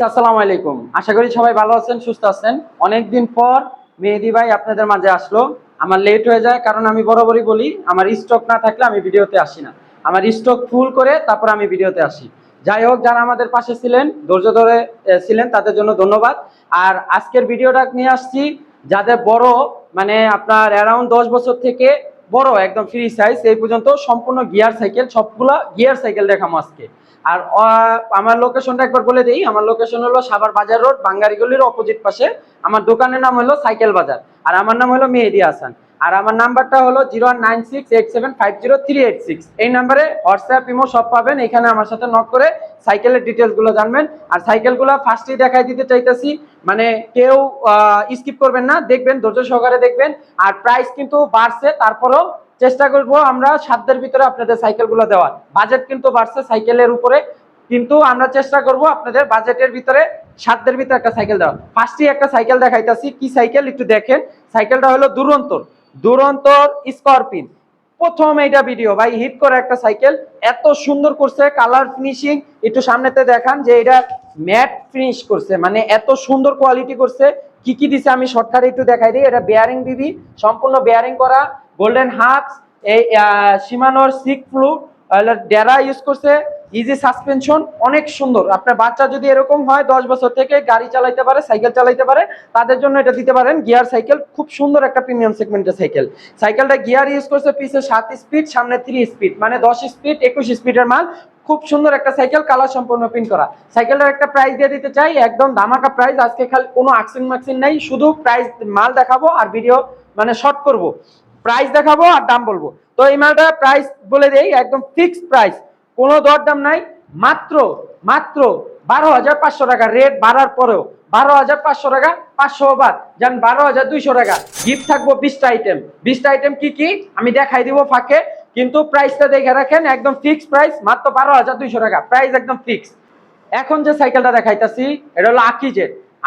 Guys, আসসালামু আলাইকুম। আশা করি সবাই ভালো আছেন, সুস্থ আছেন। অনেকদিন পর মেহেদি ভাই আপনাদের মাঝে আসলো। আমার লেট হয়ে যায়, কারণ আমি বরাবরই বলি আমার স্টক না থাকলে আমি ভিডিওতে আসি না। আমার স্টক ফুল করে তারপর আমি ভিডিওতে আসি। যাই হোক, যারা আমাদের পাশে ছিলেন, ধৈর্য ধরে ছিলেন, তাদের জন্য ধন্যবাদ। আর আজকের ভিডিওটা নিয়ে আসছি যাদের বড়, মানে আপনার অ্যারাউন্ড 10 বছর থেকে বড় একদম ফ্রি সাইজ এই পর্যন্ত সম্পূর্ণ গিয়ার সাইকেল, সবগুলা গিয়ার সাইকেল দেখাবো আজকে। আর আমার লোকেশনটা একবার বলে দিই। আমার লোকেশন হলো সাভার বাজার রোড, বাঙ্গারিগলির অপোজিট পাশে। আমার দোকানের নাম হলো সাইকেল বাজার, আর আমার নাম হলো মেহেদি হাসান। আর আমার নাম্বারটা হলো 01968750386। এই নাম্বারে হোয়াটসঅ্যাপ, ইমো সব পাবেন। এখানে আমার সাথে নক করে সাইকেলের ডিটেলস গুলো জানবেন। আর সাইকেলগুলো ফার্স্টেই দেখাই দিতে চাইতেছি, মানে কেউ স্কিপ করবেন না, দেখবেন, ধৈর্য সহকারে দেখবেন। আর প্রাইস কিন্তু বাড়ছে, তারপরেও চেষ্টা করব আমরা সাধ্যের ভিতরে আপনাদের সাইকেলগুলো দেওয়ার। বাজেট কিন্তু বাড়ছে সাইকেলের উপরে, কিন্তু আমরা চেষ্টা করব আপনাদের বাজেটের ভিতরে, সাধ্যের ভিতরে একটা সাইকেল দেওয়া। ফার্স্টই একটা সাইকেল দেখাইতাছি, কি সাইকেল একটু দেখেন। সাইকেলটা হলো দুরন্তর স্করপিন। প্রথম এইটা ভিডিও ভাই, হিট করে একটা সাইকেল, এত সুন্দর করছে কালার ফিনিশিং। একটু সামনেতে দেখান যে এটা ম্যাট ফিনিশ করছে, মানে এত সুন্দর কোয়ালিটি করছে। কি কি দিছে আমি শর্টকাটে একটু দেখাই দিই। এটা বেয়ারিং বিবি, সম্পূর্ণ বেয়ারিং করা, গোল্ডেন হার্টস, এই শিমানোর সিক ফ্লু ডেরা ইউজ করছে, ইজি সাসপেনশন, অনেক সুন্দর। আপনার বাচ্চা যদি এরকম হয় 10 বছর থেকে গাড়ি চালাইতে পারে, সাইকেল চালাইতে পারে, তাদের জন্য এটা দিতে পারেন। গিয়ার সাইকেল, খুব সুন্দর একটা প্রিমিয়াম সেগমেন্টের সাইকেল। সাইকেলটা গিয়ার ইউজ করছে, পিছে 7 স্পিড, সামনে 3 স্পিড, মানে 10 স্পিড 21 স্পিডের মাল। খুব সুন্দর একটা সাইকেল, কালার সম্পূর্ণ প্রিন্ট করা। সাইকেলটার একটা প্রাইস দিয়ে দিতে চাই, একদম ধামাকা প্রাইস। আজকে খালি কোনো আকসিন মাকসিন নাই, শুধু প্রাইস মাল দেখাবো আর ভিডিও মানে শর্ট করব। প্রাইস দেখাবো আর দাম বলবো। তো এই মালটা প্রাইস বলে দেই, একদম ফিক্সড প্রাইস, কোনো দরদাম নাই। মাত্র মাত্র 12,500 টাকা। রেট বাড়ার পরেও 12,500 টাকা, 500 বাদ যান 12,200 টাকা। গিফট থাকবো 20টা আইটেম। 20টা আইটেম কি কি আমি দেখাই দিব ফাঁকে, কিন্তু প্রাইসটা দেখে রাখেন, একদম ফিক্সড প্রাইস, মাত্র 12,200 টাকা, প্রাইস একদম ফিক্সড। এখন যে সাইকেলটা দেখাইতাছি এটা হলো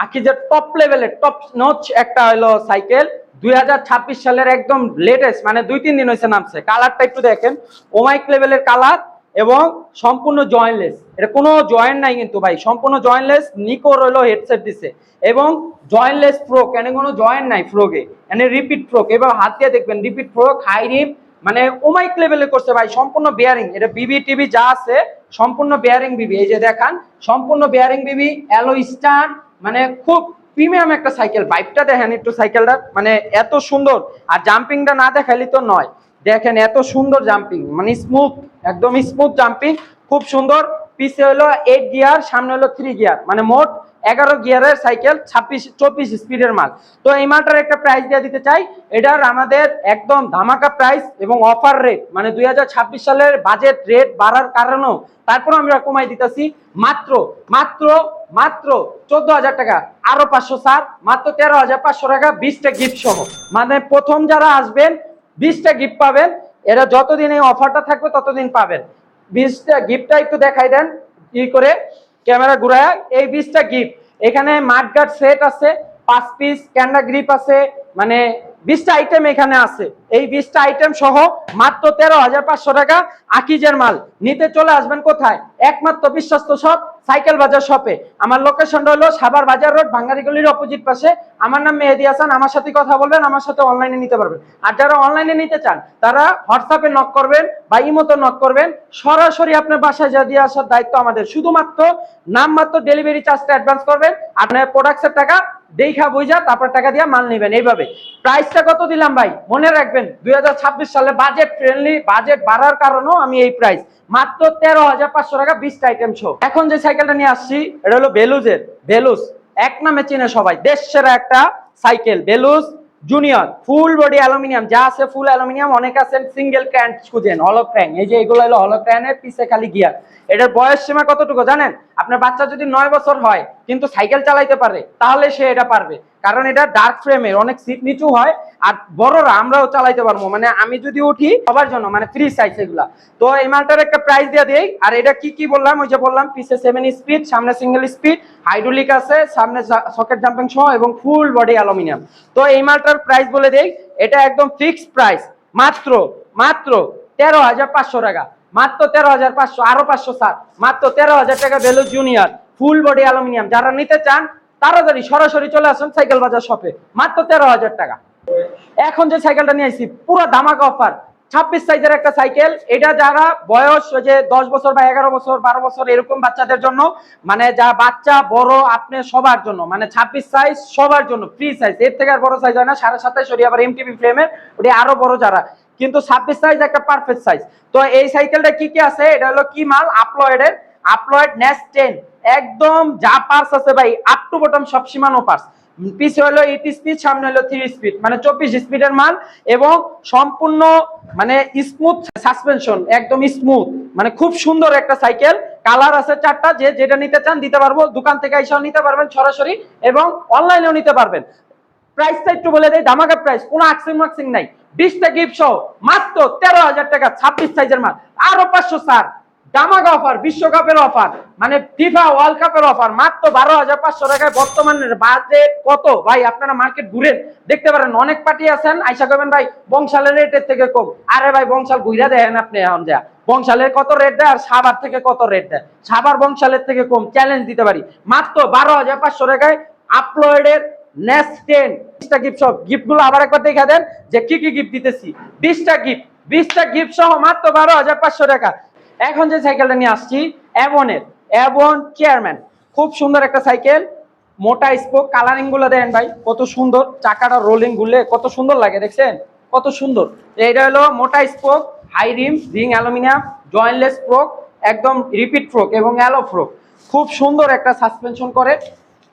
আকিজের টপ লেভেলের, টপ নচ একটা হলো সাইকেল। 2026 সালের একদম লেটেস্ট, মানে 2-3 দিন হয়েছে নামছে। কালারটা একটু দেখেন, ওমাইক লেভেলের কালার, এবং সম্পূর্ণ জয়েন্টলেস। এটা কোনো জয়েন্ট নাই কিন্তু ভাই, সম্পূর্ণ জয়েন্টলেস। নিকোর হলো হেডসেট দিছে, এবং জয়েন্টলেস ফ্রোক, এনে কোনো জয়েন্ট নাই ফ্রোকে, এনে রিপিট ফ্রোক। এবার হাত দিয়ে দেখবেন, রিপিট ফ্রোক, হাই রিম, মানে ওমাইক লেভেলে করছে ভাই। সম্পূর্ণ বেয়ারিং, এটা বিবি টিভি যা আছে সম্পূর্ণ বেয়ারিং বিবি। এই যে দেখান, সম্পূর্ণ বেয়ারিং বিবি, অ্যালো স্টার, মানে খুব প্রিমিয়াম একটা সাইকেল। বাইকটা দেখেন একটু সাইকেলটা, মানে এত সুন্দর। আর জাম্পিংটা না দেখাইলে তো নয়, দেখেন এত সুন্দর জাম্পিং, মানে স্মুথ, একদম স্মুথ জাম্পিং, খুব সুন্দর। পিছে হলো 8 গিয়ার, সামনে হলো 3 গিয়ার, মানে মোট 11 গিয়ারের সাইকেল, 24 স্পিডের মাল। তো এই মালটার একটা প্রাইস দিয়ে দিতে চাই। এটার আমাদের একদম ধামাকা প্রাইস এবং অফার রেট, মানে 2026 সালের বাজেট রেট বাড়ার কারণেও তারপর আমরা কমাই দিতেছি। মাত্র মাত্র মাত্র 14,000 টাকা, আরো 500 ছাড়, মাত্র 13,500 টাকা, 20টা গিফট সহ। মানে প্রথম যারা আসবেন 20টা গিফট পাবেন। এরা যতদিন এই অফারটা থাকবে ততদিন পাবেন। 20টা গিফটটা একটু দেখাই দেন কি করে, ক্যামেরা ঘুরায়। এই 20টা গিফট, এখানে মাঠগার্ড সেট আছে 5 পিস, ক্যান্ডা গ্রিপ আছে, মানে 20টা আইটেম এখানে আছে। এই 20টা আইটেম সহ মাত্র 13,500 টাকা আকিজের মাল। নিতে চলে আসবেন কোথায়? একমাত্র বিশ্বস্ত শপ সাইকেল বাজার শপে। আমার লোকেশনটা হলো সাভার বাজার রোড, বাঙ্গারিগলির অপোজিট পাশে। আমার নাম মেহেদি হাসান। আমার সাথে কথা বলবেন, আমার সাথে অনলাইনে নিতে পারবেন। আর যারা অনলাইনে নিতে চান তারা হোয়াটসঅ্যাপে নক করবেন বা ইমোতে নক করবেন। সরাসরি আপনার বাসায় যা দিয়ে আসার দায়িত্ব আমাদের। শুধুমাত্র নামমাত্র ডেলিভারি চার্জটা অ্যাডভান্স করবেন, আপনার প্রোডাক্টসের টাকা দেখা বুঝা তারপর টাকা দিয়ে মাল নেবেন। এইভাবে প্রাইসটা কত দিলাম ভাই, মনে রাখবেন 2026 সালে বাজেট ফ্রেন্ডলি, বাজেট বাড়ার কারণেও আমি এই প্রাইস, মাত্র 13,500 টাকা, 20টা আইটেম শো। এখন যে সাইকেলটা নিয়ে আসছি এটা হলো ভেলুস, এক নামে চিনে সবাই, দেশ সেরা একটা সাইকেল। ভেলুস জুনিয়র, ফুল বডি অ্যালুমিনিয়াম, যা আছে ফুল অ্যালুমিনিয়াম। অনেক আছেন সিঙ্গেল ক্র্যাঙ্ক খুঁজেন, হলো ক্র্যাঙ্ক, এই যে এগুলো হলো হলো ক্র্যাঙ্কের, পিছে খালি গিয়ার। এটার বয়স সীমা কতটুকু জানেন? আপনার বাচ্চা যদি 9 বছর হয় কিন্তু সাইকেল চালাইতে পারে, তাহলে সে এটা পারবে, কারণ এটা ডার্ক ফ্রেমের, অনেক সিট নিচু হয়। আর বড়রা আমরাও চালাইতে পারবো, মানে আমি যদি উঠি সবার জন্য, মানে ফ্রি সাইজ এগুলা। তো এই মালটার একটা প্রাইস দিয়ে দেই। আর এটা কি কি বললাম, ওই যে বললাম পিছে 7 স্পিড, সামনে সিঙ্গেল স্পিড, হাইড্রোলিক আছে, সামনে সকেট জাম্পিং সহ, এবং ফুল বডি অ্যালুমিনিয়াম। তো এই মালটার প্রাইস বলে দেই, এটা একদম ফিক্সড প্রাইস, মাত্র মাত্র 13,500 টাকা, মাত্র 13,500, আরো 500 ছাড়, মাত্র 13,000 টাকা। ভেলুস জুনিয়র, ফুল বডি অ্যালুমিনিয়াম। যারা নিতে চান তাড়াতাড়ি সরাসরি চলে আসুন সাইকেল বাজার শপে, মাত্র 13,000 টাকা। এখন যে সাইকেলটা নিয়ে আসছি পুরো ধামাকা অফার, 26 সাইজের একটা সাইকেল। এটা যারা বয়স ওই যে 10 বছর বা 11 বছর 12 বছর এরকম বাচ্চাদের জন্য, মানে যা বাচ্চা বড় আপনি সবার জন্য, মানে 26 সাইজ সবার জন্য ফ্রি সাইজ। এর থেকে আর বড় সাইজ হয় না, 27.5 আবার এমটিবি ফ্রেমের, ওটা আরো বড় যারা, কিন্তু 26 সাইজ একটা পারফেক্ট সাইজ। তো এই সাইকেলটা কি কি আছে, এটা হলো কি মাল, আপলয়েডের, আপলয়েড নেক্সট 10, একদম যা পার্স আছে ভাই আপ টু বটম সব সীমানো পার্স। পিছে হলো 8 স্পিড, সামনে হলো 3 স্পিড, মানে 24 স্পিডের মাল, এবং সম্পূর্ণ মানে স্মুথ সাসপেনশন, একদম স্মুথ, মানে খুব সুন্দর একটা সাইকেল। কালার আছে 4টা, যে যেটা নিতে চান দিতে পারবো, দোকান থেকে এসেও নিতে পারবেন সরাসরি, এবং অনলাইনেও নিতে পারবেন। প্রাইসটা একটু বলে দেই, ধামাকা প্রাইস, কোনো আকসিং মাক্সিং নাই, 20টা গিফট সহ মাত্র 13,000 টাকা, 26 সাইজের মাল। আরো 500 ছাড়, ধামাকা অফার, বিশ্বকাপের অফার, মানে ফিফা ওয়ার্ল্ড কাপের অফার, মাত্র 12,500 টাকায়। বর্তমানের বাজেট কত ভাই, আপনারা মার্কেট ঘুরে দেখতে পারেন, অনেক পার্টি আছেন আইসা করবেন ভাই বংশালের রেটের থেকে কম। আরে ভাই বংশাল ঘুরে দেখেন আপনি, এখন যা বংশালের কত রেট দেয় আর সাভার থেকে কত রেট দেয়, সাভার বংশালের থেকে কম, চ্যালেঞ্জ দিতে পারি। মাত্র 12,500 টাকায় আপলোডের নেক্সট 10টা গিফট সহ। গিফট গুলো আবার একবার দেখা দেন যে কি কি গিফট দিতেছি, 20টা গিফট সহ মাত্র 12,500 টাকা। এখন যে সাইকেলটা নিয়ে আসছি অ্যাভন চেয়ারম্যান, খুব সুন্দর একটা সাইকেল, মোটা স্পোক, কালারিং গুলো দেন ভাই কত সুন্দর, চাকাটা রোলিং গুলে কত সুন্দর লাগে, দেখছেন কত সুন্দর। এটা হলো মোটা spoke, high ring aluminium, jointless fork, একদম রিপিট ফ্রোক এবং অ্যালো ফ্রোক, খুব সুন্দর একটা সাসপেনশন করে।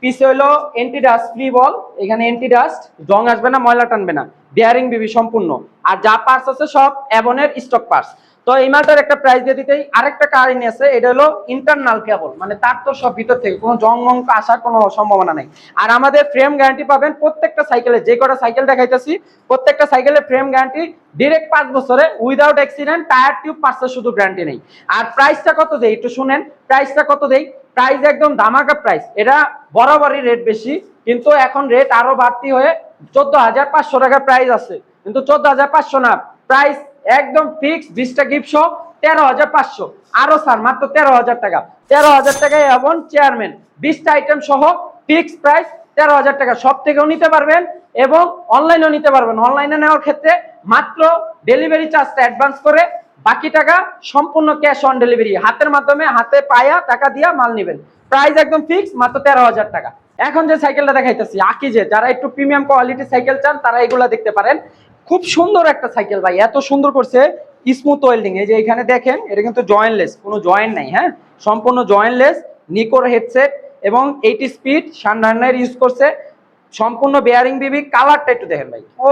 পিছে হলো এন্টি ডাস্ট ফ্রি বল, এখানে এন্টি ডাস্ট, জং আসবে না, ময়লা টানবে না, বিয়ারিং বিবি সম্পূর্ণ, আর যা পার্টস আছে সব অ্যাভনের স্টক পার্টস। তো এই মালটার একটা প্রাইস দিয়ে দিতেই আরেকটা কাহিনী আছে, এটা হলো ইন্টারনাল কেবল, মানে তার তো সব ভিতর থেকে কোনো জং আসার কোনো সম্ভাবনা নেই। আর আমাদের ফ্রেম গ্যারান্টি পাবেন প্রত্যেকটা সাইকেলে, যে কটা সাইকেল দেখাইতেছি প্রত্যেকটা সাইকেলের ফ্রেম গ্যারান্টি ডিরেক্ট 5 বছরে উইদাউট অ্যাক্সিডেন্ট, টায়ার টিউব পার্টসের শুধু গ্যারান্টি নেই। আর প্রাইসটা কত দেই একটু শুনেন, প্রাইসটা কত দেই, প্রাইস একদম ধামাকা প্রাইস। এটা বরাবরই রেট বেশি, কিন্তু এখন রেট আরো বাড়তি হয়ে 14,500 টাকা প্রাইস আছে, কিন্তু 14,500 না, প্রাইস একদম ফিক্স। 20টা গিফট সহ 13,500, আরো স্যার মাত্র 13,000 টাকা। 13,000 টাকায় এমন চেয়ারম্যান 20টা আইটেম সহ ফিক্স প্রাইস 13,000 টাকা। সব থেকেও নিতে পারবেন এবং অনলাইনেও নিতে পারবেন। অনলাইনে নেওয়ার ক্ষেত্রে মাত্র ডেলিভারি চার্জটা অ্যাডভান্স করে, বাকি টাকা সম্পূর্ণ ক্যাশ অন ডেলিভারি, হাতের মাধ্যমে হাতে পায়া টাকা দিয়া মাল নেবেন। প্রাইস একদম ফিক্স মাত্র 13,000 টাকা। এখন যে সাইকেলটা দেখাইতেছি আকিজে, যারা একটু প্রিমিয়াম কোয়ালিটির সাইকেল চান তারা এগুলা দেখতে পারেন। খুব সুন্দর একটা সাইকেল ভাই, এত সুন্দর করছে, স্মুথ ওয়েল্ডিং, এই যে এখানে দেখেন এটা কিন্তু জয়েন্টলেস, কোনো জয়েন্ট নাই, হ্যাঁ সম্পূর্ণ জয়েন্টলেস, নিকোর হেডসেট এবং 80 স্পিড শানডার্নার ইউজ করছে, সম্পূর্ণ বেয়ারিং বিবি। কালারটা একটু দেখেন ভাই, ও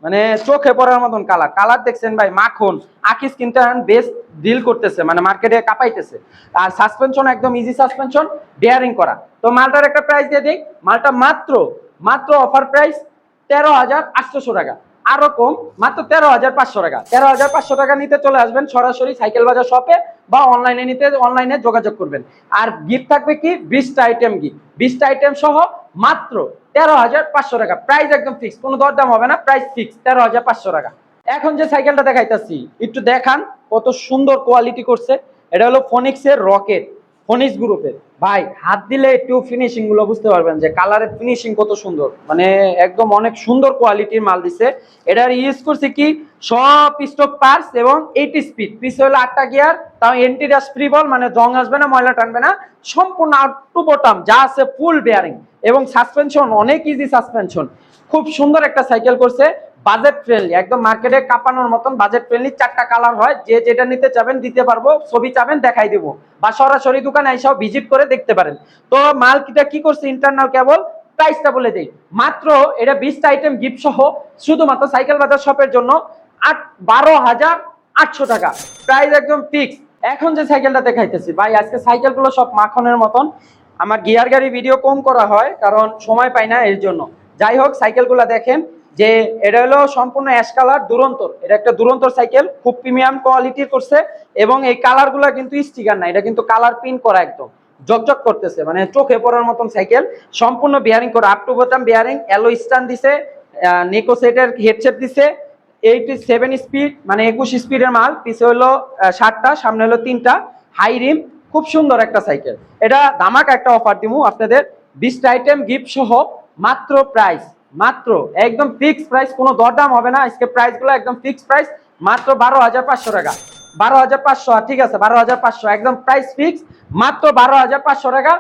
মানে চোখে পড়ার মতন কালার, কালার দেখছেন ভাই মাখন। আকিস কিন্তু বেস্ট ডিল করতেছে, মানে মার্কেটে কাঁপাইতেছে। আর সাসপেনশন একদম ইজি সাসপেনশন, বেয়ারিং করা। তো মালটার একটা প্রাইস দিয়ে দিই, মালটা মাত্র অফার প্রাইস 13,800 টাকা, আরো কম, মাত্র 13,500 টাকা। 13,500 টাকা নিতে চলে আসবেন সরাসরি সাইকেল বাজার শপে, বা অনলাইনে নিতে অনলাইনে যোগাযোগ করবেন। আর গিফট থাকবে কি 20টা আইটেম গিফট, 20টা আইটেম সহ মাত্র 13,500 টাকা। প্রাইস একদম ফিক্স, কোনো দরদাম হবে না, প্রাইস ফিক্স 13,500 টাকা। এখন যে সাইকেলটা দেখাইতেছি একটু দেখান কত সুন্দর কোয়ালিটি করছে। এটা হলো ফোনিক্সের রকেট, ফোনিক্স গ্রুপের ভাই, হাত দিলে একটু ফিনিশিং গুলো বুঝতে পারবেন যে কালারের ফিনিশিং কত সুন্দর, মানে একদম অনেক সুন্দর কোয়ালিটির মাল দিছে। এটার ইউজ করছে কি সব স্টক পার্টস এবং 80 স্পিড, পিছে হলো 8টা গিয়ার, তাও এন্টি ডাস্ট ফ্রি বল, মানে জং আসবে না, ময়লা টানবে না, সম্পূর্ণ আপ টু বটম যা আছে ফুল বেয়ারিং, এবং সাসপেনশন অনেক ইজি সাসপেনশন। খুব সুন্দর একটা সাইকেল করছে, বাজেট ফ্রেন্ডলি, একদম মার্কেটে কাঁপানোর মতন বাজেট ফ্রেন্ডলি। 4টা কালার হয়, যে যেটা নিতে চাবেন দিতে পারবো, ছবি চাবেন দেখাই দেবো, বা সরাসরি দোকানে এসেও ভিজিট করে দেখতে পারেন। তো মাল কিটা কি করছে, ইন্টারনাল কেবল। প্রাইসটা বলে দেই, মাত্র এটা 20টা আইটেম গিফট সহ শুধুমাত্র সাইকেল বাজার শপের জন্য 12,800 টাকা, প্রাইস একদম ফিক্স। এখন যে সাইকেলটা দেখাইতেছি ভাই, আজকে সাইকেলগুলো সব মাখনের মতন, আমার গিয়ার গাড়ি ভিডিও কম করা হয় কারণ সময় পাই না এর জন্য। যাই হোক সাইকেলগুলো দেখেন, যে এটা হলো সম্পূর্ণ অ্যাশ কালার দুরন্তর, এটা একটা দুরন্তর সাইকেল, খুব প্রিমিয়াম কোয়ালিটির করছে, এবং এই কালারগুলো কিন্তু স্টিকার না, এটা কিন্তু কালার প্রিন্ট করা, একদম জকজক করতেছে, মানে চোখে পড়ার মতন সাইকেল। সম্পূর্ণ বিয়ারিং করা, up to bottom bearing, alloy stand দিছে, নিকো সেটের হেডসেট দিছে, 87 স্পিড মানে 21 স্পিডের মাল। পিছে হলো 7টা, সামনে হলো 3টা, হাই রিম, খুব সুন্দর একটা সাইকেল। এটা ধামাকা একটা অফার দিমু আপনাদের, 20টা আইটেম গিফট সহ, মাত্র প্রাইস, মাত্র একদম ফিক্স প্রাইস, কোনো দরদাম হবে না। আজকে প্রাইসগুলো একদম ফিক্স প্রাইস, মাত্র 12,500 টাকা। 12,500, ঠিক আছে 12,500 একদম প্রাইস ফিক্স, মাত্র 12,500 টাকা।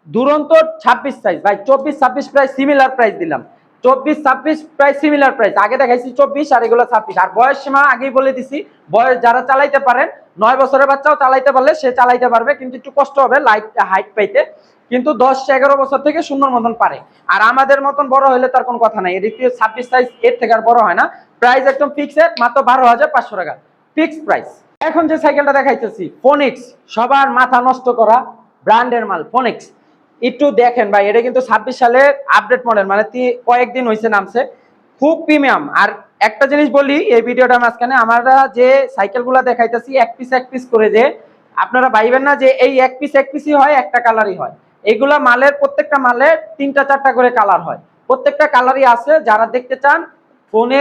দুরন্ত 26 সাইজ ভাই, 24-26 প্রাইস সিমিলার প্রাইস দিলাম। 24-26 প্রাইস সিমিলার প্রাইস, আগে দেখাইছি 24 আর এগুলো 26। আর বয়স সীমা আগেই বলে দিছি, বয়স যারা চালাইতে পারেন, 9 বছরের বাচ্চাও চালাইতে পারলে সে চালাইতে পারবে, কিন্তু একটু কষ্ট হবে হাইট পাইতে, কিন্তু 10-11 বছর থেকে সুন্দর মতন পারে। আর আমাদের মতন বড় হলে তার কোনো কথা নাই, এদিকে 26 সাইজ এর থেকে আর বড় হয় না। প্রাইস একদম ফিক্সড, মাত্র 12,500 টাকা ফিক্স প্রাইস। এখন যে সাইকেলটা দেখাইতেছি ফোনিক্স, সবার মাথা নষ্ট করা ব্র্যান্ডের মাল ফোনিক্স। একটু দেখেন ভাই, এটা কিন্তু 26 সালের আপডেট মডেল, মানে কয়েকদিন হয়েছে নামছে, খুব প্রিমিয়াম। আর একটা জিনিস বলি এই ভিডিওটা মাঝখানে, আমরা যে সাইকেলগুলো দেখাইতেছি এক পিস করে, যে আপনারা ভাইবেন না যে এই এক পিসই হয়, একটা কালারই হয়। এইগুলা মালের, প্রত্যেকটা মালের 3টা-4টা করে কালার হয়, প্রত্যেকটা কালারই আছে। যারা দেখতে চান ফোনে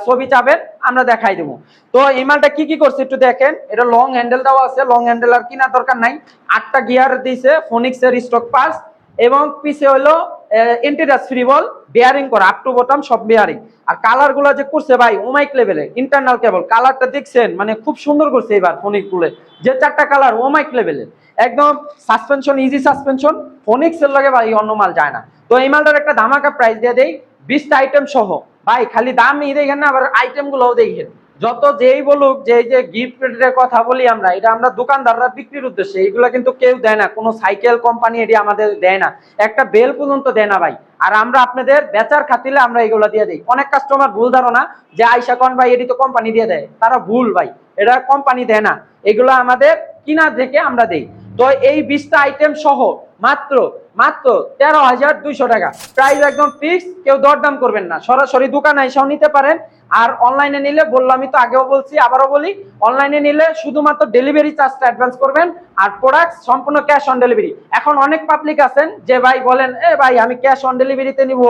ছবি চাবেন, আমরা দেখাই দেবো। তো এই মালটা কি করছে একটু দেখেন, এটা লং হ্যান্ডেল দেওয়া আছে, লং হ্যান্ডেল আর কেনার দরকার নাই। 8টা গিয়ার দিয়েছে ফোনিক্স এর স্টক পার্টস, এবং পিছে হলো ইন্টিরিয়ার ফ্রি বল বেয়ারিং করা, আপ টু বটম সব বেয়ারিং। আর কালার গুলা যে করছে ভাই ওমাইক লেভেলে, ইন্টারনাল কেবল কালারটা দেখছেন, মানে খুব সুন্দর করছে এবার ফোনিক্স গুলো, যে 4টা কালার ওমাইক লেভেলে একদম। সাসপেনশন ইজি সাসপেনশন, ফোনিক্স এর লগে ভাই অন্য মাল যায় না। তো এই মালটার একটা ধামাকা প্রাইস দিয়ে দেই, 20টা আইটেম সহ। ভাই খালি দামই দেখেন না, আবার আইটেম গুলোও দেখেন। যত যেই বলুক যে এই যে গিফটের কথা বলি আমরা, এটা আমরা দোকানদাররা বিক্রির উদ্দেশ্যে, এইগুলা কিন্তু কেউ দেয় না, কোনো সাইকেল কোম্পানি এটি আমাদের দেয় না, একটা বেল পর্যন্ত দেয় না ভাই। আর আমরা আপনাদের বেচার খাতিলে আমরা এগুলো দিয়ে দিই। অনেক কাস্টমার ভুল ধারণা যে আইসা কোন ভাই এটি তো কোম্পানি দিয়ে দেয়, তারা ভুল ভাই, এটা কোম্পানি দেয় না, এগুলো আমাদের কিনা থেকে আমরা দেই। তো এই 20টা আইটেম সহ মাত্র 13,200 টাকা প্রাইস, একদম ফিক্স, কেউ দরদাম করবেন না, সরাসরি দোকানে এসেও নিতে পারেন। আর অনলাইনে নিলে বললামই তো, আগেও বলছি আবারও বলি, অনলাইনে নিলে শুধুমাত্র ডেলিভারি চার্জটা অ্যাডভান্স করবেন, আর প্রোডাক্ট সম্পূর্ণ ক্যাশ অন ডেলিভারি। এখন অনেক পাবলিক আছেন যে ভাই বলেন, এ ভাই আমি ক্যাশ অন ডেলিভারিতে নিব,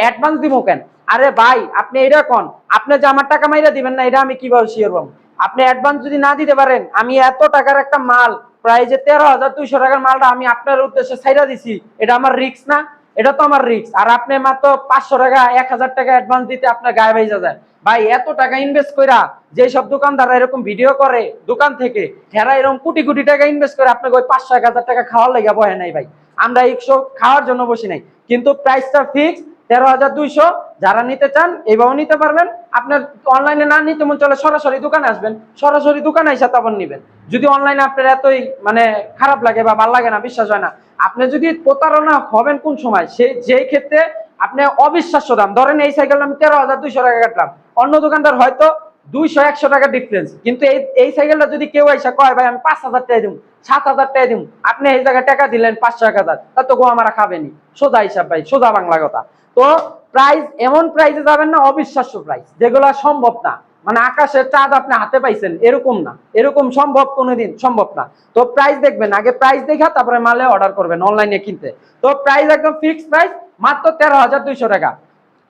অ্যাডভান্স দিব কেন? আরে ভাই আপনি এটা কোন, আপনি যে আমার টাকা মাইরা দিবেন না, এটা আমি কিভাবে শিওর পাবো? আপনি অ্যাডভান্স যদি না দিতে পারেন, আমি এত টাকার একটা মাল, প্রায় যে 13,200 টাকার মালটা আমি আপনার উদ্দেশ্যে ছাইরা দিছি, এটা আমার রিস্ক না? এটা তো আমার রিস্ক। আর আপনি মাত্র 500 টাকা 1,000 টাকা অ্যাডভান্স দিতে আপনার গায়ে বাইজা যায়। ভাই এত টাকা ইনভেস্ট কইরা যে সব দোকানদাররা এরকম ভিডিও করে দোকান থেকে, হেরা এরকম কোটি কোটি টাকা ইনভেস্ট করে আপনাকে ওই 500-1,000 টাকা খাওয়ার লাগা বহে নাই ভাই। আমরা এই সব খাওয়ার জন্য বসি নাই, কিন্তু প্রাইসটা ফিক্স 13,200। যারা নিতে চান এইভাবে নিতে পারবেন। আপনার অনলাইনে না নিতে মন চলে সরাসরি দোকানে আসবেন, সরাসরি দোকানে এসে তারপর নিবেন। যদি অনলাইনে আপনার এতই মানে খারাপ লাগে বা ভালো লাগে না, বিশ্বাস হয় না, আপনি যদি প্রতারণা হবেন কোন সময়, যেই ক্ষেত্রে আপনি অবিশ্বাস্য দাম, ধরেন এই সাইকেলটা আমি 13,200 টাকা কাটলাম, অন্য দোকানদার হয়তো 200-100 টাকা ডিফারেন্স, কিন্তু এই সাইকেলটা যদি কেউ এসে কয় ভাই আমি 5,000 টাকা দিব, 7,000 টাকা দিব, আপনি এই জায়গায় টাকা দিলেন 500-1,000, তা তো গো আমরা খাবেনি, সোজা হিসাব ভাই, সোজা বাংলা কথা। তো প্রাইস এমন প্রাইসে যাবেন না, অবিশ্বাস্য প্রাইস, যেগুলো সম্ভব না, মানে আকাশের চাঁদ আপনি হাতে পাইছেন এরকম না, এরকম সম্ভব কোনোদিন সম্ভব না। তো প্রাইস দেখবেন, আগে প্রাইস দেখা তারপরে মালে অর্ডার করবেন অনলাইনে কিনতে। তো প্রাইস একদম ফিক্স প্রাইস, মাত্র 13,200 টাকা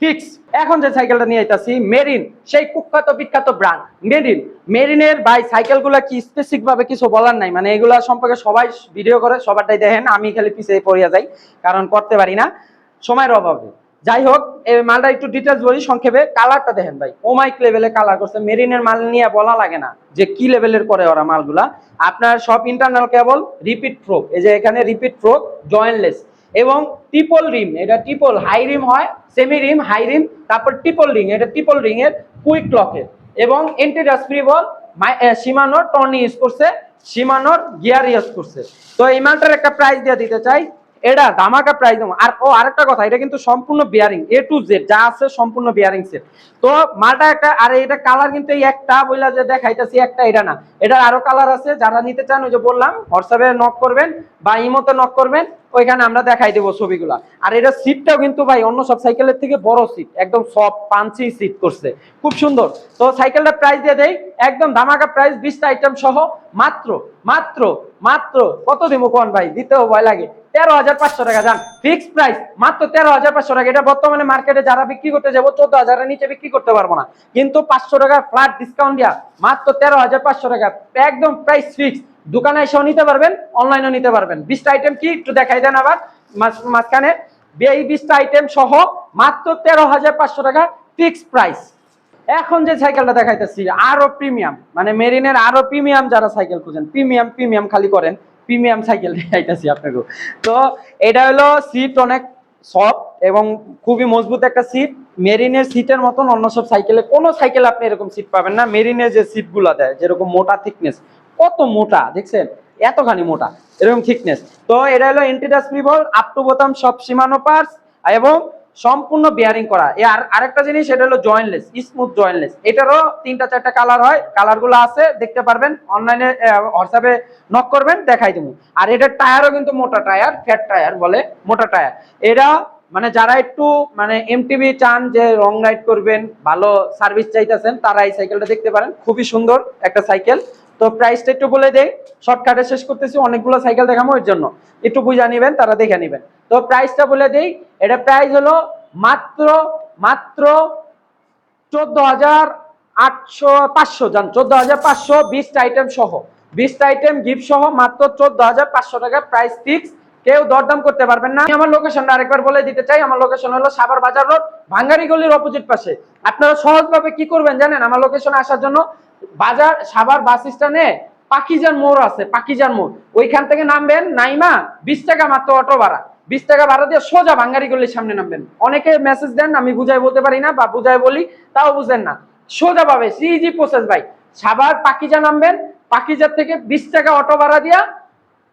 ফিক্স। এখন যে সাইকেলটা নিয়ে আইতাছি মেরিন, সেই কুখ্যাত বিখ্যাত ব্র্যান্ড মেরিনের ভাই সাইকেলগুলা কি স্পেসিফিক ভাবে কিছু বলার নাই, মানে এগুলা সম্পর্কে সবাই ভিডিও করে, সবারটাই দেখেন, আমি খালি পিছিয়ে পড়িয়া যাই কারণ করতে পারি না সময়ের অভাবে। যাই হোক, এই মালটা একটু ডিটেলস বলি সংক্ষেপে। কালারটা দেখেন ভাই, ওমাইক লেভেলে কালার করছে। মেরিনের মাল নিয়ে বলা লাগে না যে কি লেভেলের করে ওরা মালগুলা। আপনার সব ইন্টারনাল কেবল, রিপিট ফ্রোক, এই যে এখানে রিপিট ফ্রোক, জয়েন্টলেস, এবং ট্রিপল রিম, এটা ট্রিপল হাই রিম হয়, সেমি রিম, হাই রিম, তারপর ট্রিপল রিং, এটা ট্রিপল রিং এর কুইক লকের, এবং ইন্টিরিয়ার ফ্রি বল, শিমানোর টর্নি ইউজ করছে, শিমানোর গিয়ার ইউজ করছে। তো এই মালটার একটা প্রাইস দিয়ে দিতে চাই, এটা ধামাকা প্রাইস। আর আরেকটা কথা, এটা কিন্তু সম্পূর্ণ বিয়ারিং A to Z যা আছে সম্পূর্ণ বিয়ারিং সেট। তো মালটা একটা, আর এটা কালার কিন্তু এই একটা বইলা যে দেখাইতেছি একটা, এটা না, এটার আরো কালার আছে। যারা নিতে চান ওই যে বললাম হোয়াটসঅ্যাপে নক করবেন বা ইমোতে নক করবেন, ওইখানে আমরা দেখাই দেবো ছবিগুলা। আর এটা সিটটাও কিন্তু ভাই অন্য সব সাইকেলের থেকে বড় সিট, একদম সফট পাঞ্চি সিট করছে, খুব সুন্দর। তো সাইকেলটা প্রাইস দিয়ে দেই একদম ধামাকা প্রাইস, 20টা আইটেম সহ, মাত্র মাত্র কত দিব কোন ভাই, দিতেও ভয় লাগে, 13,500 টাকা। যান ফিক্স প্রাইস মাত্র 13,500 টাকা। এটা বর্তমানে মার্কেটে যারা বিক্রি করতে যাবো 14,000 এর নিচে বিক্রি করতে পারবো না, কিন্তু 500 টাকা ফ্ল্যাট ডিসকাউন্ট দিয়া মাত্র 13,500 টাকা একদম প্রাইস ফিক্স। দোকানে এসেও নিতে পারবেন, অনলাইনেও নিতে পারবেন। 20টা আইটেম কি একটু দেখাই দেন আবার মাঝখানে, এই 20টা আইটেম সহ মাত্র 13,500 টাকা ফিক্স প্রাইস। এখন যে সাইকেলটা দেখাইতেছি আরো প্রিমিয়াম, মানে মেরিনের আরো প্রিমিয়াম, যারা সাইকেল খুঁজেন প্রিমিয়াম প্রিমিয়াম খালি করেন, প্রিমিয়াম সাইকেল দেখাইতেছি আপনাকে। তো এটা হলো সিট অনেক সফট এবং খুবই মজবুত একটা সিট। মেরিনের সিটের মতন অন্য সব সাইকেলে, কোনো সাইকেলে আপনি এরকম সিট পাবেন না। মেরিনের যে সিট গুলা দেয় যেরকম মোটা থিকনেস, কত মোটা দেখছেন, এতখানি মোটা এরকম থিকনেস। তো এটা হলো এন্টিডাস ফ্রি বল, আপ টু বোতাম সব সীমানো পার্টস এবং সম্পূর্ণ বিয়ারিং করা। আর আরেকটা জিনিস, এটা হলো জয়েন্টলেস, স্মুথ জয়েন্টলেস। এটারও 3টা-4টা কালার হয়, কালারগুলো আছে দেখতে পারবেন, অনলাইনে হোয়াটসঅ্যাপে নক করবেন দেখাই দেবো। আর এটার টায়ারও কিন্তু মোটা টায়ার, ফ্যাট টায়ার বলে, মোটা টায়ার। এরা মানে যারা একটু মানে এমটিবি চান, যে লং রাইড করবেন, ভালো সার্ভিস চাইতেছেন, তারা এই সাইকেলটা দেখতে পারেন, খুবই সুন্দর একটা সাইকেল। তো প্রাইসটা একটু বলে দেই, শর্টকাটে শেষ করতেছি, অনেকগুলো সাইকেল দেখাবো, এর জন্য একটু বুঝা নিবেন, তারা দেখে নিবেন। তো প্রাইসটা বলে দেই, এটা প্রাইস হলো মাত্র মাত্র 14,500, জান 14,500, 20টা আইটেম সহ, 20টা আইটেম গিফট সহ মাত্র 14,500 টাকা প্রাইস ফিক্স। কেউ দরদাম করতে পারবেন না। আমি আমার লোকেশনটা আরেকবার বলে দিতে চাই, আমার লোকেশন হলো সাভার বাজার রোড, ভাঙ্গারি গলির অপোজিট পাশে। আপনারা সহজভাবে কি করবেন জানেন, আমার লোকেশনে আসার জন্য বাজার সাভার বাস স্ট্যান্ডে পাকিজার মোড় আছে, পাকিজার মোড়, ওইখান থেকে নামবেন, নাইমা 20 টাকা মাত্র অটো ভাড়া, 20 টাকা ভাড়া দিয়ে সোজা ভাঙ্গারি গলির সামনে নামবেন। অনেকে মেসেজ দেন, আমি বুঝাই বলতে পারি না বা বুঝাই বলি তাও বুঝেন না, সোজা পাবে, ইজি প্রসেস ভাই। সাভার পাকিজা নামবেন, পাকিজার থেকে 20 টাকা অটো ভাড়া দিয়া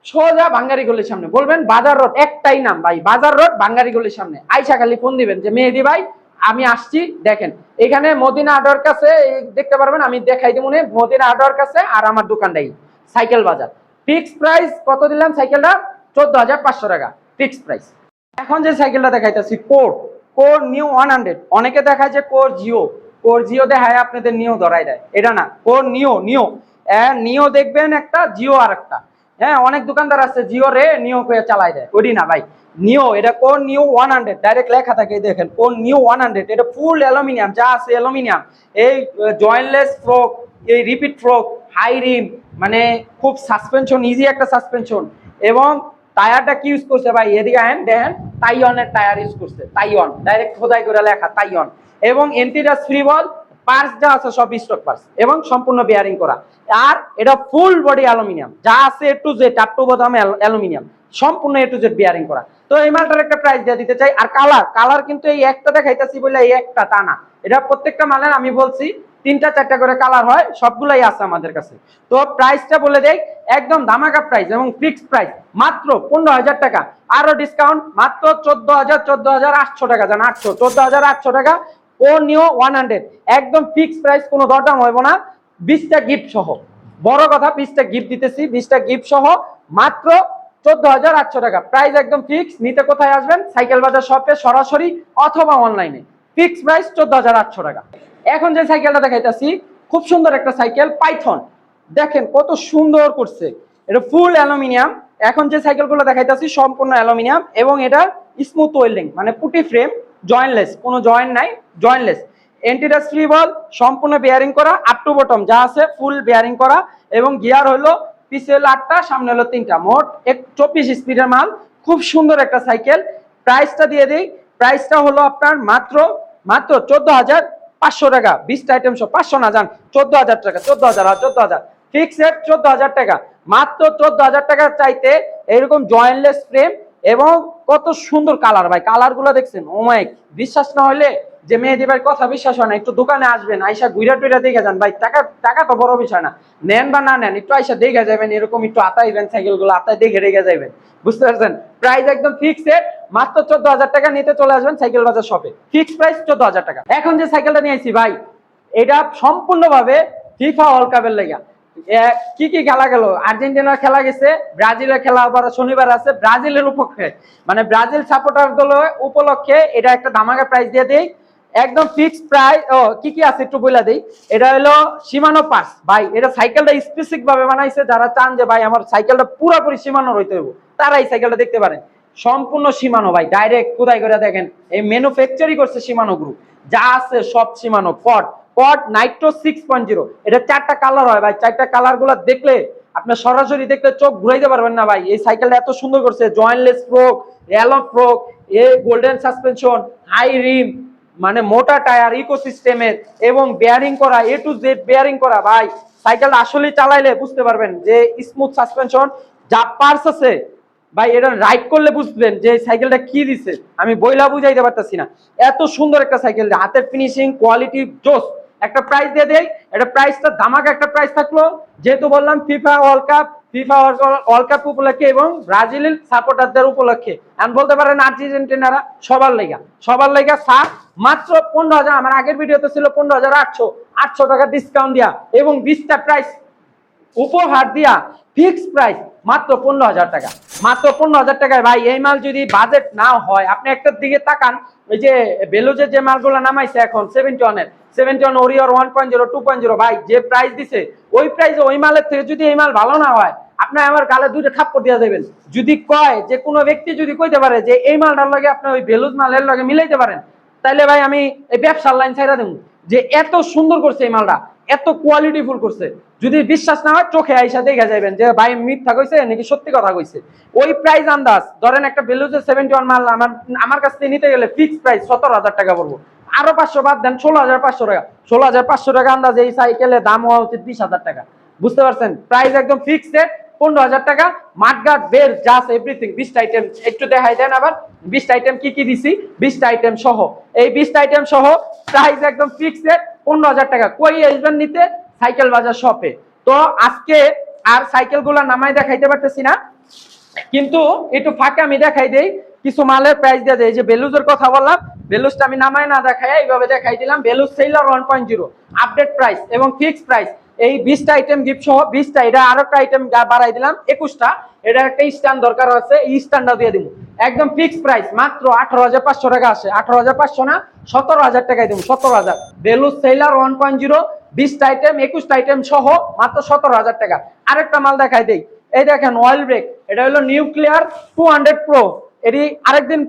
সোজা ভাঙ্গারি গলির সামনে, বলবেন বাজার রোড, একটাই নাম ভাই, বাজার রোড ভাঙ্গারি গলির সামনে। আইসা খালি ফোন দিবেন যে মেহেদি ভাই আমি আসছি, দেখেন এখানে মদিনা আডোয়ার কাছে দেখতে পারবেন, আমি দেখাই দিব মদিনা আডোয়ার কাছে, আর আমার দোকানটাই সাইকেল বাজার। ফিক্স প্রাইস কত দিলাম সাইকেলটা, 14,500 টাকা ফিক্স প্রাইস। এখন যে সাইকেলটা দেখাইতেছি কোর, কোর নিউ 100। অনেকে দেখায় যে কোর জিও, কোর জিও দেখায় আপনাদের নিও ধরাই দেয়, এটা না, কোর নিও, নিও নিও দেখবেন একটা, জিও আর একটা। হ্যাঁ, অনেক দোকানদার আছে জিও রে নিও করে চালাই দেয়, ওডি না ভাই, নিও, এটা কোর নিউ 100, ডাইরেক্ট লেখা থাকে দেখেন, কোর নিউ 100। এটা ফুল অ্যালুমিনিয়াম, যা আছে অ্যালুমিনিয়াম। এই জয়েন্টলেস ফ্রক, এই রিপিট ফ্রক, হাই রিম, মানে খুব সাসপেনশন, ইজি একটা সাসপেনশন। এবং টায়ারটা কি ইউজ করছে ভাই, এদিকে আহেন দেখেন, তাইওয়ানের টায়ার ইউজ করছে, তাইওয়ান, ডাইরেক্ট খোদাই করে লেখা তাইওয়ান। এবং এন্টিডাস ফ্রি বল, পার্টস যা আছে সব স্টক পার্টস এবং সম্পূর্ণ বিয়ারিং করা। আর এটা ফুল বডি অ্যালুমিনিয়াম, যা আছে এ টু জেড, আপ টু বোতাম অ্যালুমিনিয়াম, সম্পূর্ণ এ টু জেড বিয়ারিং করা। তো এই মালটার একটা প্রাইস দিয়ে দিতে চাই। আর কালার, কালার কিন্তু এই একটা দেখাইতেছি বলে এই একটা তা না, এটা প্রত্যেকটা মালের আমি বলছি 3টা-4টা করে কালার হয়, সবগুলাই আছে আমাদের কাছে। তো প্রাইসটা বলে দেই, একদম ধামাকা প্রাইস এবং ফিক্সড প্রাইস মাত্র 15,000 টাকা, আরো ডিসকাউন্ট মাত্র 14,800 টাকা, জান 800, 14,800 টাকা ও নিও 100, একদম ফিক্সড প্রাইস, কোনো দরদাম হইব না। 20টা গিফট সহ, বড় কথা 20টা গিফট দিতেছি, 20টা গিফট সহ মাত্র 14,800 টাকা প্রাইস, একদম ফিক্স। নিতে কোথায় আসবেন, সাইকেল বাজার শপে সরাসরি অথবা অনলাইনে, ফিক্স প্রাইস 14,800 টাকা। এখন যে সাইকেলটা দেখাইতেছি খুব সুন্দর একটা সাইকেল, পাইথন, দেখেন কত সুন্দর করছে, এটা ফুল অ্যালুমিনিয়াম। এখন যে সাইকেলগুলো দেখাইতেছি সম্পূর্ণ অ্যালুমিনিয়াম এবং এটা স্মুথ ওয়েল্ডিং, মানে পুটি ফ্রেম, জয়েন্টলেস, কোনো জয়েন্ট নাই, জয়েন্টলেস। এন্টিডাস ফ্রি বল, সম্পূর্ণ বিয়ারিং করা, আপ টু বটম যা আছে ফুল বিয়ারিং করা। এবং গিয়ার হলো পিছে হলো 8টা, সামনে হলো 3টা, মোট 24 স্পিডের মাল, খুব সুন্দর একটা সাইকেল। প্রাইসটা দিয়ে দিই, প্রাইসটা হলো আপনার মাত্র মাত্র 14,500 টাকা, 20টা আইটেম সব, 500 না, জান 14,000 টাকা, 14,000 ফিক্স রেট 14,000 টাকা, মাত্র 14,000 টাকার চাইতে এরকম জয়েন্টলেস ফ্রেম এবং কত সুন্দর কালার ভাই, কালার গুলো দেখছেন, ও মাই, বিশ্বাস না হলে যে মেহেদি ভাই কথা বিশ্বাস হয় না, একটু দোকানে আসবেন, আইসা ঘুরা টুইরা দেখে যান ভাই, টাকা টাকা তো বড় বিষয় না, নেন বা না নেন একটু আইসা দেখে যাবেন, এরকম একটু আতাইবেন সাইকেল গুলো, আতাই দেখে রেখে যাবেন, বুঝতে পারছেন। প্রাইস একদম ফিক্সড, মাত্র 14,000 টাকা নিতে চলে আসবেন সাইকেল বাজার শপে, ফিক্স প্রাইস 14,000 টাকা। এখন যে সাইকেলটা নিয়ে আসছি ভাই, এটা সম্পূর্ণভাবে ফিফা ওয়ার্ল্ড কাপের লেগা। কি কি খেলা গেল, আর্জেন্টিনার খেলা গেছে, ব্রাজিলের খেলা আবার শনিবার আছে, ব্রাজিলের উপলক্ষে, মানে ব্রাজিল সাপোর্টার দল উপলক্ষে এটা একটা ধামাকা প্রাইস দিয়ে দেই, একদম ফিক্সড প্রাইস। ও কি কি আছে একটু বলে দেই। এটা হলো শিমানো পার্স ভাই, এটা সাইকেলটা স্পেসিফিক ভাবে বানাইছে, যারা চান যে ভাই আমার সাইকেলটা পুরোপুরি শিমানো হইতে হবে তারা এই সাইকেলটা দেখতে পারেন। সম্পূর্ণ শিমানো ভাই, ডাইরেক্ট খোদাই করে দেখেন, এই ম্যানুফ্যাকচারই করছে শিমানো গ্রুপ, যা আছে সব শিমানো। কড কড নাইট্রো 6.0, এটা 4টা কালার হয় ভাই, 4টা কালার গুলো দেখলে আপনার সরাসরি দেখলে চোখ ঘুরাইতে পারবেন না ভাই। এই সাইকেলটা এত সুন্দর করছে, জয়েন্টলেস ফ্রোক, অ্যালো ফ্রোক, এ গোল্ডেন সাসপেনশন, হাই রিম, মানে মোটা টায়ার ইকোসিস্টেমের, এবং বেয়ারিং করা, এ টু জেড বেয়ারিং করা ভাই। সাইকেলটা আসলে চালাইলে বুঝতে পারবেন যে স্মুথ সাসপেনশন, যা পার্স আছে ভাই, এটা রাইড করলে বুঝবেন যে সাইকেলটা কি দিছে, আমি বইলা বুঝাইতে পারতেছি না। এত সুন্দর একটা সাইকেল, হাতের ফিনিশিং কোয়ালিটি জোস। একটা প্রাইস দিয়ে দেই, এটা প্রাইসটা ধামাকা একটা প্রাইস থাকলো, যেহেতু বললাম FIFA world cup, FIFA world cup উপলক্ষে এবং ব্রাজিলের সাপোর্টারদের উপলক্ষে, আমি বলতে পারেন আর্জেন্টিনারা সবার লাইগা সার মাত্র 15,000। আমার আগের ভিডিওতে ছিল 15,800 টাকা ডিসকাউন্ট দিয়া এবং 20টা প্রাইস উপহার দিয়া ফিক্স প্রাইস মাত্র 15,000 টাকা, মাত্র 15,000 টাকায় ভাই। এই মাল যদি বাজেট না হয়, আপনি একটার দিকে তাকান, ওই যে বেলুজের যে মালগুলো নামাইছে এখন 71 ওরিয়র 1.0 2.0 ভাই, যে প্রাইস দিছে ওই প্রাইসে ওই মালের থেকে যদি এই মাল ভালো না হয়, আপনি আমার গালে দুইটা থাপ্পড় দিয়ে দেবেন। যদি কয় যে কোনো ব্যক্তি যদি কইতে পারে যে এই মালটার লগে আপনি ওই বেলুজ মালের লগে মিলাইতে পারেন, তাইলে ভাই আমি এই ব্যবসার লাইন ছাইড়া দেব। যে এত সুন্দর করছে এই মালটা, এত কোয়ালিটিফুল করছে, যদি বিশ্বাস না হয় চোখে আইসা দেখা যাবেন যে ভাই মিথ্যা কইছে নাকি সত্যি কথা কইছে। ওই প্রাইস আন্দাজ ধরেন, একটা বেলুজের 71 মাল আমার কাছ থেকে নিতে গেলে ফিক্স প্রাইস 17,000 টাকা পড়বো, আরো 500 বাদ দেন 16,500 টাকা। 16,500 টাকা আন্দাজে এই সাইকেলের দাম হওয়া উচিত 20,000 টাকা, বুঝতে পারছেন? প্রাইস একদম ফিক্সড 15,000 টাকা। মাঠগাট বের জাস্ট এভরিথিং, 20টা আইটেম একটু দেখাই দেন আবার। 20টা আইটেম কি কি দিছি, 20টা আইটেম সহ, এই 20টা আইটেম সহ প্রাইস একদম ফিক্সড 15,000 টাকা। কই আসবেন নিতে? সাইকেল বাজার শপে। তো আজকে আর সাইকেল গুলা নামাই দেখাইতে পারতেছি না, কিন্তু একটু ফাঁকে আমি দেখাই দেই, কিছু মালের প্রাইস দিয়ে দেয়। যে বেলুজের কথা বললাম, বেলুজটা আমি নামাই না দেখাই এইভাবে দেখাই দিলাম। বেলুজ সেলার 1.0 আপডেট প্রাইস এবং ফিক্সড প্রাইস, এই 20টা আইটেম গিফট সহ 20টা, এটা আরো একটা আইটেম বাড়াই দিলাম 21টা। এটা একটা স্ট্যান্ড দরকার আছে, এই স্ট্যান্ডটা দিয়ে দিব একদম ফিক্সড প্রাইস মাত্র 18,500 টাকা। আসে 18,500 না, 17,000 টাকায় দেবো, 17,000। বেলুজ সেলার 1.0 20টা আইটেম 21টা আইটেম সহ মাত্র 17,000 টাকা। আরেকটা মাল দেখাই দেই, এই দেখেন অয়েল ব্রেক, এটা হলো নিউক্লিয়ার 200 প্রো। এটি আরেকদিন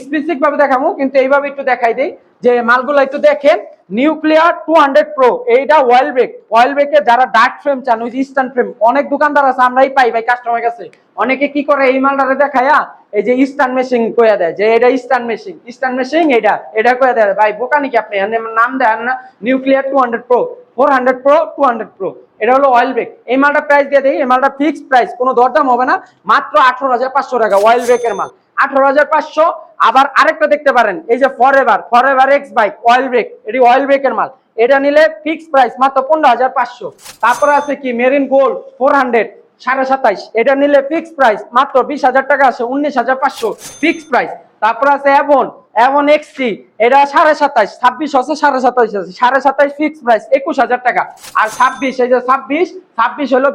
স্পেসিফিক ভাবে দেখাবো, কিন্তু এইভাবে একটু দেখাই দেই যে মালগুলো একটু দেখেন। নিউক্লিয়ার 200 প্রো, এইটা অয়েল ব্রেক। অয়েল ব্রেকে যারা ডার্ক ফ্রেম চান, ওই স্ট্যান্ড ফ্রেম, অনেক দোকানদার আছে, আমরাই পাই ভাই কাস্টমার কাছে। অনেকে কি করে এই মালটারে দেখায়া এই যে স্ট্যান্ড মেশিন কইয়া দেয় যে এটা স্ট্যান্ড মেশিন এটা কইয়া দেয়। ভাই বোকা নাকি আপনি? নাম দেন না, নিউক্লিয়ার 200 প্রো, 400 প্রো, 200 প্রো, এটা হলো অয়েল ব্রেক। এই মালটা প্রাইস দিয়ে দেই, এই মালটা ফিক্সড প্রাইস, কোনো দরদাম হবে না, মাত্র 18,500 টাকা অয়েল ব্রেকের মাল, 18,500। আবার আরেকটা দেখতে পারেন, এই যে forever x bike oil brake, এটি অয়েল ব্রেকের মাল, এটা নিলে ফিক্সড প্রাইস মাত্র 15,500। তারপরে আছে কি মেরিন গোল্ড 400 27.5, এটা নিলে ফিক্সড প্রাইস মাত্র 20,000 টাকা, আছে 19,500 ফিক্সড প্রাইস। তারপর আছে এভন এক্সটি, এটা 27.5, 26 আছে, 27.5 আছে, 27.5 ফিক্সড প্রাইস 21,000 টাকা। আর 26, এই যে 26 হলো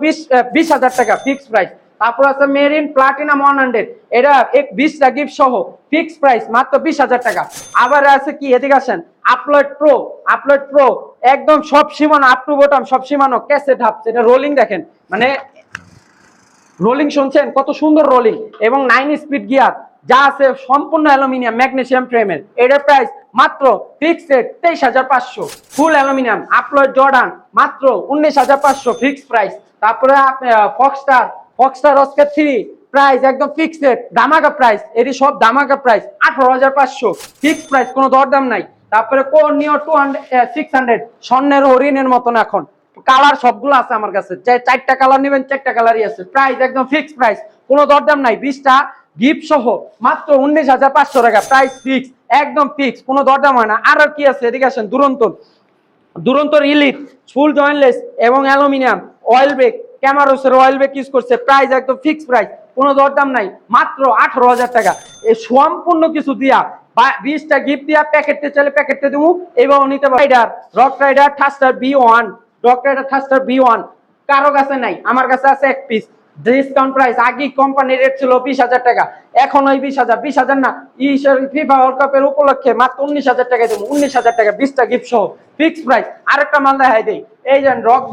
20,000 টাকা ফিক্সড প্রাইস। তারপর আছে মেরিন প্লাটিনাম 100, এটা 20টা গিফট সহ ফিক্সড প্রাইস মাত্র 20,000 টাকা। আবার আছে কি, এদিকে আসেন, আপলোড প্রো একদম সব সীমানো, আপ টু বটম সব সীমানো, ক্যাসেট হাফ, এটা রোলিং দেখেন, মানে রোলিং শুনছেন কত সুন্দর রোলিং, এবং 9 স্পিড গিয়ার, যা আছে সম্পূর্ণ অ্যালুমিনিয়াম ম্যাগনেসিয়াম ফ্রেমের। এটার প্রাইস মাত্র ফিক্সড 23,500 ফুল অ্যালুমিনিয়াম। আপলোড জর্ডান মাত্র 19,500 ফিক্সড প্রাইস। তারপরে ফক্সটার অস্কার 3 প্রাইস একদম ফিক্সড ধামাকা প্রাইস, এটি সব ধামাকা প্রাইস 18,500 ফিক্সড প্রাইস, কোনো দরদাম নাই। তারপরে কোর্নিও 600 স্বর্ণের হরিণের মতন, এখন কালার সবগুলো আছে আমার কাছে, 4টা কালার নেবেন 4টা কালারই আছে। প্রাইস একদম ফিক্সড প্রাইস, কোনো দরদাম নাই। 20টা গিফট সহ মাত্র 19,500 টাকা, প্রাইস ফিক্স একদম ফিক্স, কোনো দরদাম হয় না। আর কি আছে, এদিকে আসেন, দুরন্তর ইলিট ফুল জয়েন্টলেস এবং অ্যালুমিনিয়াম অয়েল ব্রেক, ক্যামারোসের অয়েল ব্রেক ইউজ করছে, প্রাইস একদম ফিক্সড প্রাইস, কোনো দরদাম নাই, মাত্র 18,000 টাকা। এই সম্পূর্ণ কিছু দিয়া 20টা গিফট দিয়া প্যাকেটে চলে প্যাকেটে দেবো, এবার নিতে পারি। রক রাইডার থাস্টার B1, কারো কাছে নাই, আমার কাছে আছে এক পিস। Discount price. আগে কোম্পানি রেট ছিল 20,000 টাকা, এখন ওই 20,000 না, ফিফা ওয়ার্ল্ড কাপের উপলক্ষে মাত্র 19,000 টাকায় দেবো। 19,000 টাকা 20টা গিফট সহ ফিক্সড প্রাইস। আরেকটা মাল দেখাই দেই, এই যে রক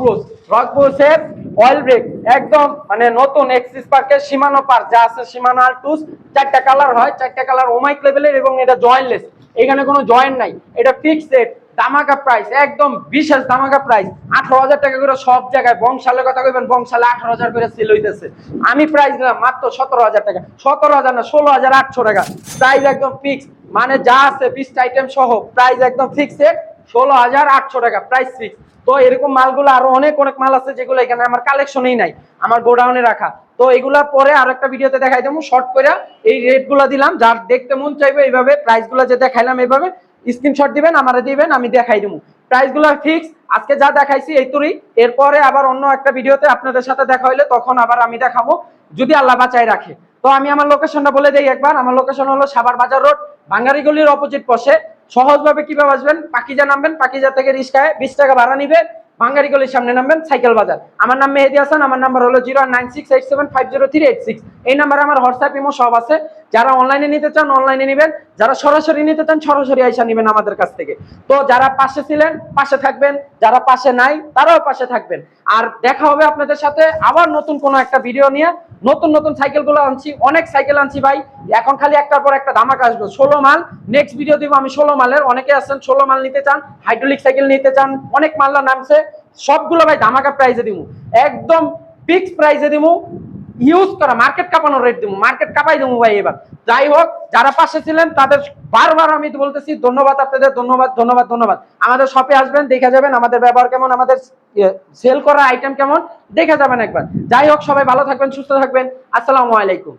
ব্রুসের অয়েল ব্রেক, একদম মানে নতুন এক্সিস পার্কের সীমানো পার যা আছে, সীমানো আলটুস 4টা কালার হয়, 4টা কালার ওমাইক লেভেলের, এবং এটা জয়েন্টলেস, এখানে কোনো জয়েন্ট নাই, এটা ফিক্সড রেট, দামাকা প্রাইস, একদম বিশেষ দামাকা প্রাইস। 18,000 টাকা করে সব জায়গায়, বংশালের কথা কইবেন, বংশালে 18,000 করে সেল হইতেছে। আমি প্রাইস দিলাম মাত্র 17,000 টাকা, 17,000 না 16,800 টাকা, প্রাইস একদম ফিক্সড, মানে যা আছে 20টা আইটেম সহ প্রাইস একদম ফিক্সড, 16,800 টাকা প্রাইস ফিক্স। তো এরকম মালগুলো আরো অনেক মাল আছে যেগুলো এখানে আমার কালেকশনেই নাই, আমার গোডাউনে রাখা। তো এগুলা পরে আরো একটা ভিডিওতে দেখাই দেবো শর্ট করে, এই রেট গুলা দিলাম, যার দেখতে মন চাইবে এইভাবে প্রাইস গুলা যে দেখাইলাম এইভাবে স্ক্রিনশট দিবেন, আমারে দিবেন, আমি দেখাই দেবো। প্রাইস গুলা ফিক্স, আজকে যা দেখাইছি এই তুরি, এরপরে আবার অন্য একটা ভিডিওতে আপনাদের সাথে দেখা হইলে তখন আবার আমি দেখাবো, যদি আল্লাহ বাঁচায় রাখে। তো আমি আমার লোকেশনটা বলে দেই একবার, আমার লোকেশন হলো সাভার বাজার রোড, বাঙ্গারি গলির অপোজিট পাশে। সহজভাবে কিভাবে আসবেন, পাকিজা নামবেন, পাকিজা থেকে রিস্কায় 20 টাকা ভাড়া নিবে, বাঙ্গারি গলির সামনে নামবেন, সাইকেল বাজার। আমার নাম মেহেদি হাসান, আমার নাম্বার হলো 09687503886। এই নাম্বারে আমার হোয়াটসঅ্যাপ ইমো সব আছে। যারা অনলাইনে নিতে চান অনলাইনে নেবেন, যারা সরাসরি নিতে চান সরাসরি আইসা নেবেন আমাদের কাছ থেকে। তো যারা পাশে ছিলেন পাশে থাকবেন, যারা পাশে নাই তারাও পাশে থাকবেন। আর দেখা হবে আপনাদের সাথে আবার নতুন কোনো একটা ভিডিও নিয়ে। নতুন সাইকেল গুলো আনছি, অনেক সাইকেল আনছি ভাই, এখন খালি একটার পর একটা ধামাকা আসবে। 16 মাল নেক্সট ভিডিও দিব আমি, 16 মালের। অনেকে আছেন 16 মাল নিতে চান, হাইড্রোলিক সাইকেল নিতে চান, অনেক মাল্লা নামছে, সবগুলো ভাই ধামাকা প্রাইসে দিব, একদম ফিক্স প্রাইসে দিব, ইউজ করা মার্কেট কাঁপানোর রেট দিব, মার্কেট কাঁপাই দেবো ভাই এবার। যাই হোক, যারা পাশে ছিলেন তাদের বারবার আমি বলতেছি ধন্যবাদ আপনাদের, ধন্যবাদ। আমাদের শপে আসবেন, দেখে যাবেন আমাদের ব্যবহার কেমন, আমাদের সেল করা আইটেম কেমন, দেখে যাবেন একবার। যাই হোক, সবাই ভালো থাকবেন, সুস্থ থাকবেন, আসসালামু আলাইকুম।